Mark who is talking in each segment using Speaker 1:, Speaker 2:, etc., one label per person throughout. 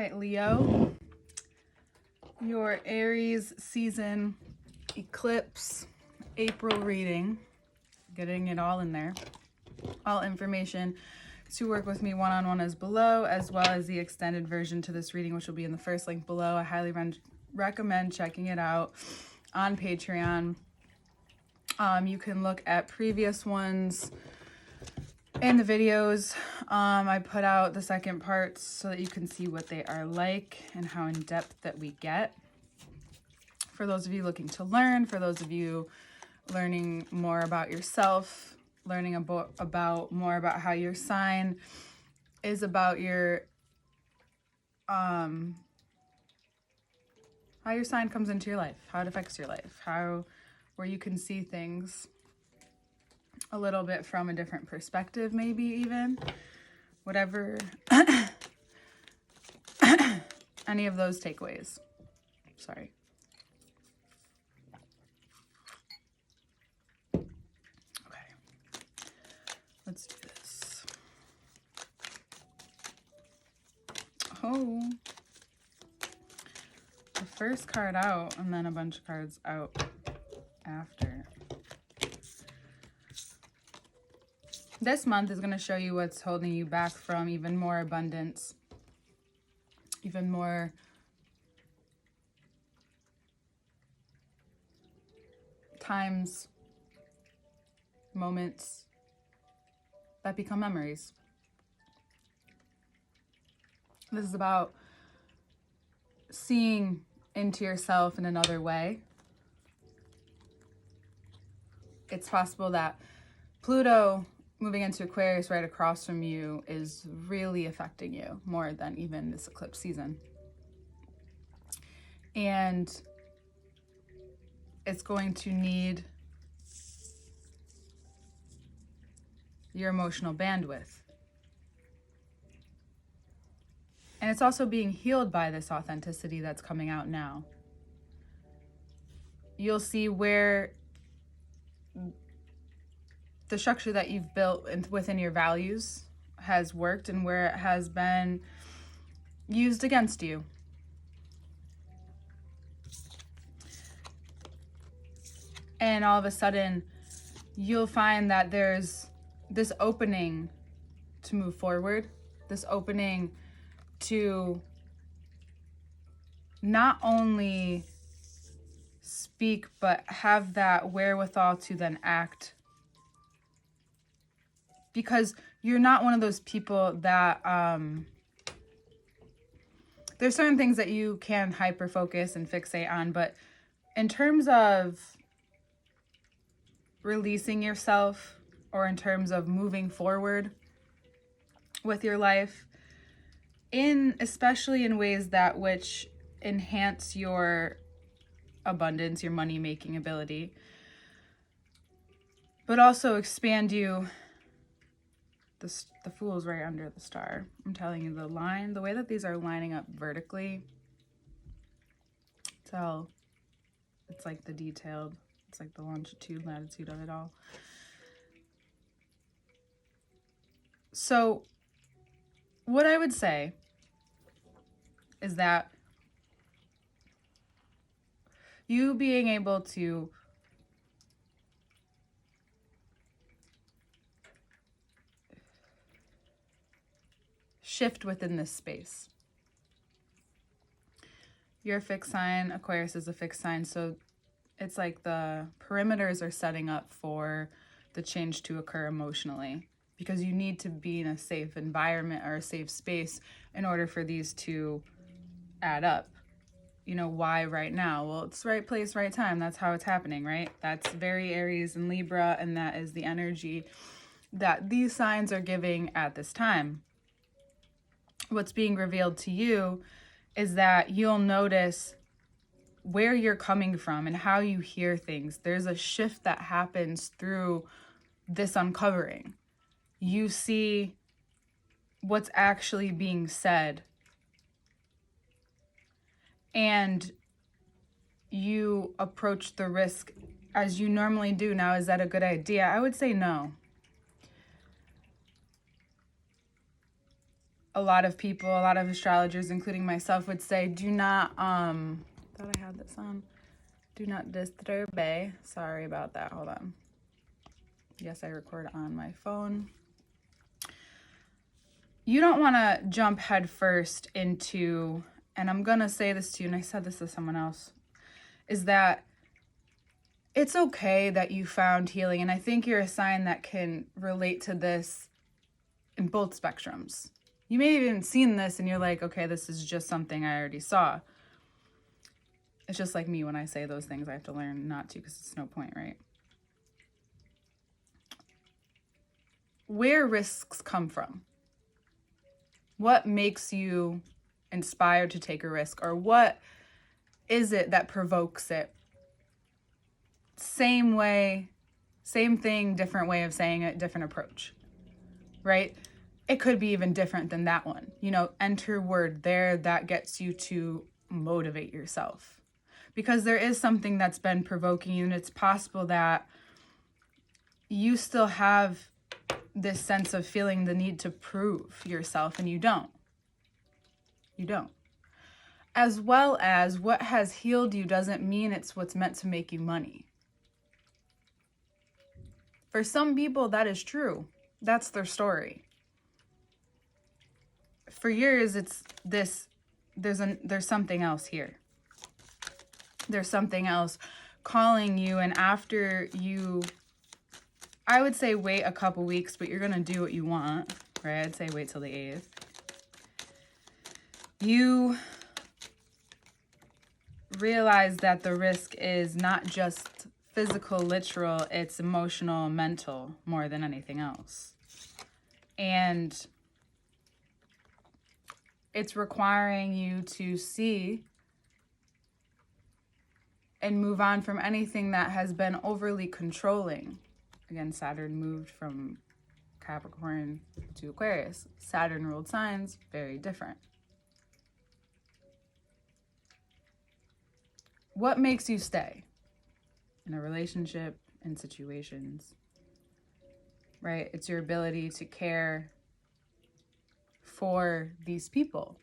Speaker 1: right, Leo, your Aries season eclipse April reading, getting it all in there. All information to work with me one-on-one is below, as well as the extended version to this reading, which will be in the first link below. I highly recommend checking it out on Patreon. You can look at previous ones in the videos. I put out the second parts so that you can see what they are like and how in depth that we get. For those of you looking to learn, for those of you learning more about yourself, learning about more about how your sign is about your how your sign comes into your life, how it affects your life, where you can see things a little bit from a different perspective, maybe even whatever any of those takeaways. Sorry. Okay, let's do this. Oh, the first card out and then a bunch of cards out after. This month is going to show you what's holding you back from even more abundance, even more times, moments that become memories. This is about seeing into yourself in another way. It's possible that Pluto moving into Aquarius right across from you is really affecting you more than even this eclipse season. And it's going to need your emotional bandwidth. And it's also being healed by this authenticity that's coming out now. You'll see where the structure that you've built within your values has worked and where it has been used against you. And all of a sudden, you'll find that there's this opening to move forward, this opening to not only speak, but have that wherewithal to then act. Because you're not one of those people that, there's certain things that you can hyper focus and fixate on, but in terms of releasing yourself or in terms of moving forward with your life, especially in ways that which enhance your abundance, your money making ability, but also expand you. The Fool's right under the star. I'm telling you, the way that these are lining up vertically, it's like the detailed, it's like the longitude, latitude of it all. So what I would say is that you being able to shift within this space. You're a fixed sign, Aquarius is a fixed sign, so it's like the perimeters are setting up for the change to occur emotionally, because you need to be in a safe environment or a safe space in order for these to add up. You know, why right now? Well, it's right place, right time. That's how it's happening, right? That's very Aries and Libra, and that is the energy that these signs are giving at this time. What's being revealed to you is that you'll notice where you're coming from and how you hear things. There's a shift that happens through this uncovering. You see what's actually being said, and you approach the risk as you normally do. Now, is that a good idea? I would say no. a lot of people, a lot of astrologers, including myself, would say, do not, thought I had this on. Do not disturb. Sorry about that. Hold on. Yes, I record on my phone. You don't want to jump headfirst into, and I'm going to say this to you, and I said this to someone else, is that it's okay that you found healing. And I think you're a sign that can relate to this in both spectrums. You may have even seen this and you're like, okay, this is just something I already saw. It's just like me when I say those things, I have to learn not to, because it's no point, right? Where risks come from? What makes you inspired to take a risk? Or what is it that provokes it? Same way, same thing, different way of saying it, different approach, right? It could be even different than that one. You know, enter word there that gets you to motivate yourself. Because there is something that's been provoking you, and it's possible that you still have this sense of feeling the need to prove yourself, and you don't. You don't. As well as what has healed you doesn't mean it's what's meant to make you money. For some people, that is true. That's their story. For yours, it's this, there's something else here. There's something else calling you, and after you, I would say wait a couple weeks, but you're going to do what you want, right? I'd say wait till the 8th. You realize that the risk is not just physical, literal, it's emotional, mental, more than anything else. And it's requiring you to see and move on from anything that has been overly controlling. Again, Saturn moved from Capricorn to Aquarius. Saturn ruled signs, very different. What makes you stay in a relationship, in situations, right? It's your ability to care for these people.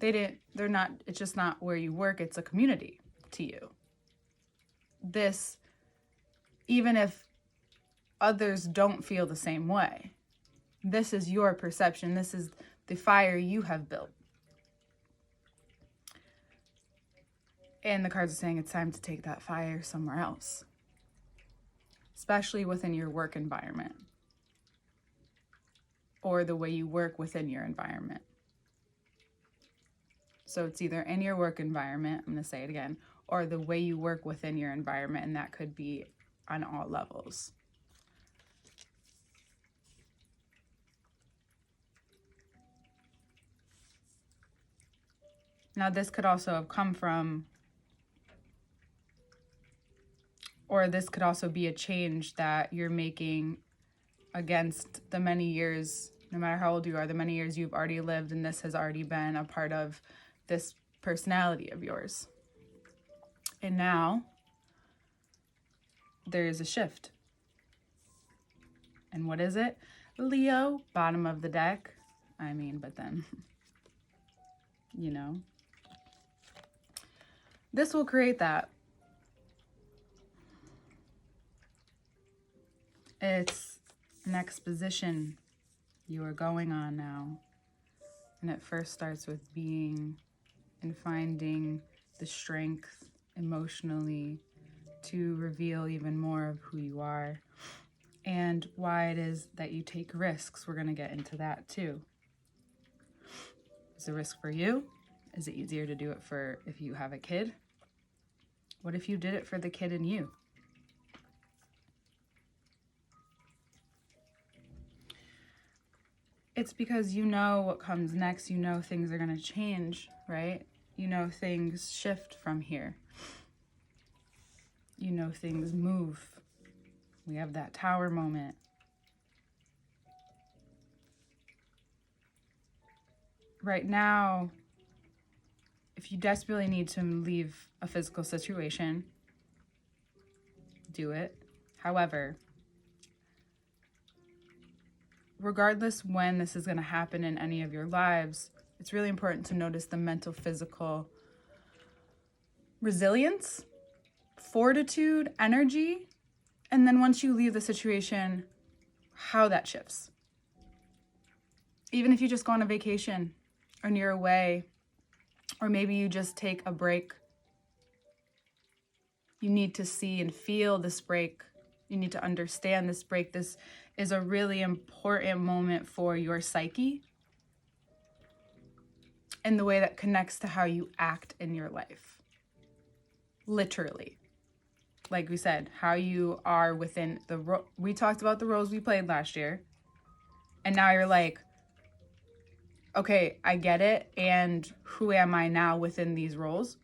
Speaker 1: It's just not where you work, it's a community to you. This, even if others don't feel the same way, this is your perception, this is the fire you have built. And the cards are saying it's time to take that fire somewhere else, especially within your work environment or the way you work within your environment. So it's either in your work environment, I'm going to say it again, or the way you work within your environment, and that could be on all levels. Now, this could also have come from, or this could also be a change that you're making against the many years, no matter how old you are, the many years you've already lived, and this has already been a part of this personality of yours. And now there is a shift. And what is it? Leo, bottom of the deck. I mean, but then, you know, this will create that. It's an exposition you are going on now. And it first starts with being and finding the strength emotionally to reveal even more of who you are and why it is that you take risks. We're going to get into that too. Is it a risk for you? Is it easier to do it for if you have a kid? What if you did it for the kid in you? It's because you know what comes next. You know things are going to change, right? You know things shift from here. You know things move. We have that tower moment. Right now, if you desperately need to leave a physical situation, do it. However, regardless when this is going to happen in any of your lives, it's really important to notice the mental, physical resilience, fortitude, energy, and then once you leave the situation, how that shifts. Even if you just go on a vacation and you're away, or maybe you just take a break, you need to see and feel this break. You need to understand this break. This is a really important moment for your psyche and the way that connects to how you act in your life. Literally. Like we said, how you are within we talked about the roles we played last year. And now you're like, okay, I get it. And who am I now within these roles?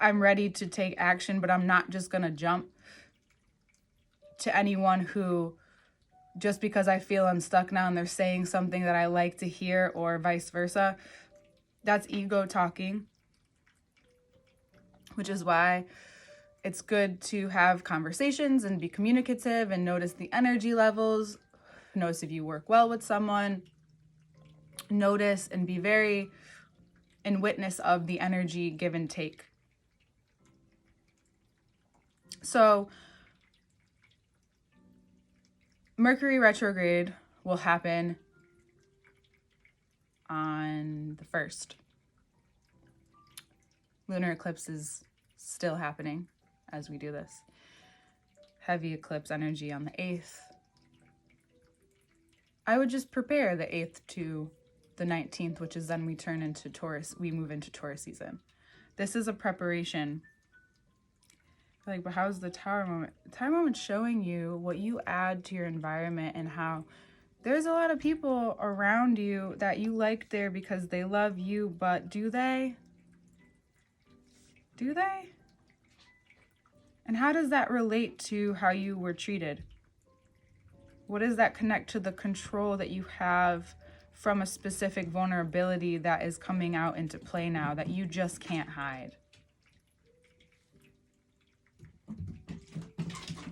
Speaker 1: I'm ready to take action, but I'm not just going to jump to anyone who, just because I feel unstuck now and they're saying something that I like to hear or vice versa, that's ego talking, which is why it's good to have conversations and be communicative and notice the energy levels. Notice if you work well with someone. Notice and be very in witness of the energy give and take. So Mercury retrograde will happen on the 1st. Lunar eclipse is still happening as we do this. Heavy eclipse energy on the 8th. I would just prepare the 8th to the 19th, which is then we turn into Taurus. We move into Taurus season. This is a preparation. Like, but how's the Tower moment? The Tower moment's showing you what you add to your environment and how there's a lot of people around you that you like there because they love you, but do they? Do they? And how does that relate to how you were treated? What does that connect to the control that you have from a specific vulnerability that is coming out into play now that you just can't hide?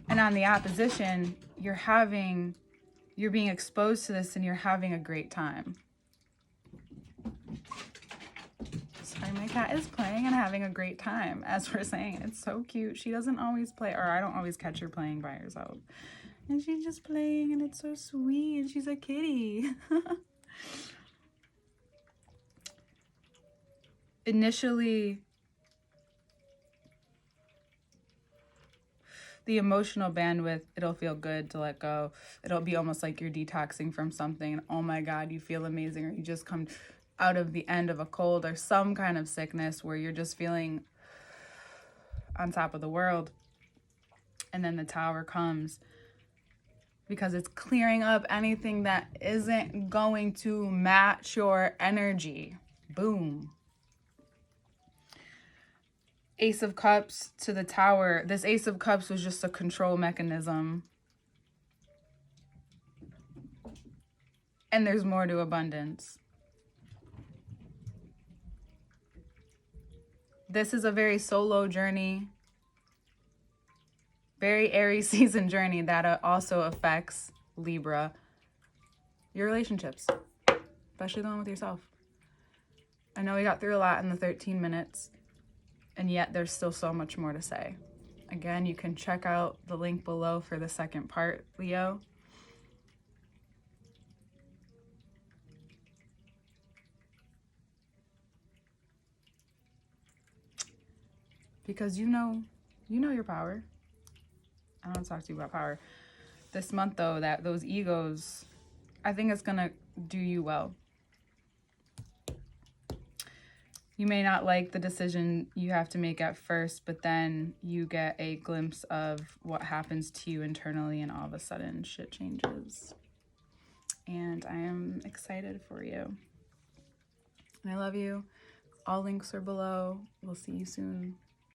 Speaker 1: And on the opposition, you're being exposed to this and you're having a great time. Sorry, my cat is playing and having a great time. As we're saying, it's so cute. She doesn't always play, or I don't always catch her playing by herself. And she's just playing and it's so sweet and she's a kitty. Initially, the emotional bandwidth, it'll feel good to let go. It'll be almost like you're detoxing from something and oh my God, you feel amazing, or you just come out of the end of a cold or some kind of sickness where you're just feeling on top of the world. And then the Tower comes because it's clearing up anything that isn't going to match your energy. Boom. Ace of Cups to the Tower. This Ace of Cups was just a control mechanism. And there's more to abundance. This is a very solo journey. Very Aries season journey that also affects Libra. Your relationships. Especially the one with yourself. I know we got through a lot in the 13 minutes. And yet there's still so much more to say. Again, you can check out the link below for the second part, Leo. Because you know your power. I don't want to talk to you about power. This month, though, that those egos, I think it's going to do you well. You may not like the decision you have to make at first, but then you get a glimpse of what happens to you internally and all of a sudden shit changes. And I am excited for you. And I love you. All links are below. We'll see you soon.